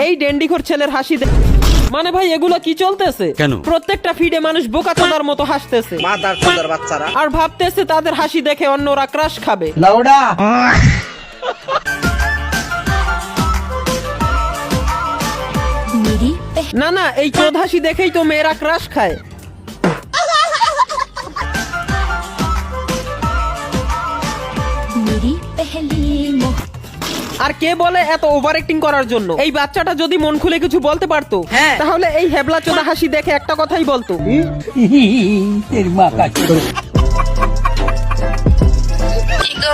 এই ডেন্ডিখোর ছেলের হাসি মানে ভাই এগুলো কি চলতেছে? কেন? প্রত্যেকটা ফিডে মানুষ বোকাচোদার মতো হাসতেছে আর ভাবতেছে তাদের হাসি দেখে অন্যরা ক্রাশ খাবে। লাউডা না না, এই চোদ হাসি দেখেই তো মেয়েরা ক্রাশ খায়। আর কে বলে এত ওভার অ্যাক্টিং করার জন্য? এই বাচ্চাটা যদি মন খুলে কিছু বলতে পারতো তাহলে এই হেবলা চোদা হাসি দেখে একটা কথাই বলতো।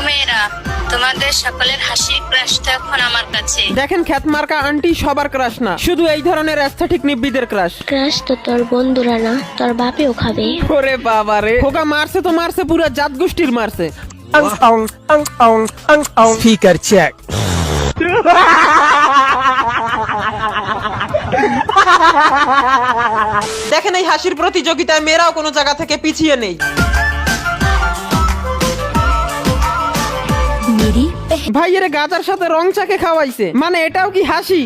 মেয়েরা তোমাদের সকলের হাসি ক্রাশ তো এখন আমার কাছে। দেখেন খ্যাতমার্কা আন্টি সবার ক্রাশ না, শুধু এই ধরনের অ্যাস্থেটিক নিব্বিদের ক্রাশ। ক্রাশ তো তোর বন্ধুরা না, তোর বাপেও খাবে। ওরে বাবা রে, খোকা মারছে তো মারছে, পুরো জাত গোষ্ঠীর মারছে। Speaker check. দেখেন এই হাসির প্রতিযোগিতায় মেয়েরাও কোনো জায়গা থেকে পিছিয়ে নেই। ভাইয়ের গাজার সাথে রং চাকে খাওয়াইছে, মানে এটাও কি হাসি?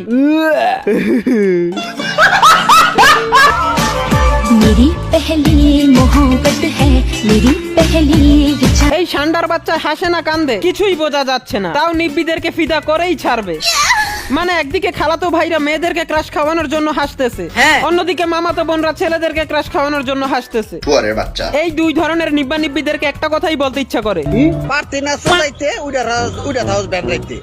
এই ষান্ডার বাচ্চা হাসে না কান্দে কিছুই বোঝা যাচ্ছে না, তাও নিব্বিদেরকে ফিদা করেই ছাড়বে। মানে একদিকে খালাতো ভাইরা মেয়েদেরকে ক্রাশ খাওয়ানোর জন্য হাসতেছে, অন্যদিকে মামাতো বোনরা ছেলেদেরকে ক্রাশ খাওয়ানোর জন্য হাসতেছে। এই দুই ধরনের নিব্বা নিব্বিদেরকে একটা কথাই বলতে ইচ্ছা করে, পারতি না চলাইতে উড়া হাউস ব্যান্ড রাইতে।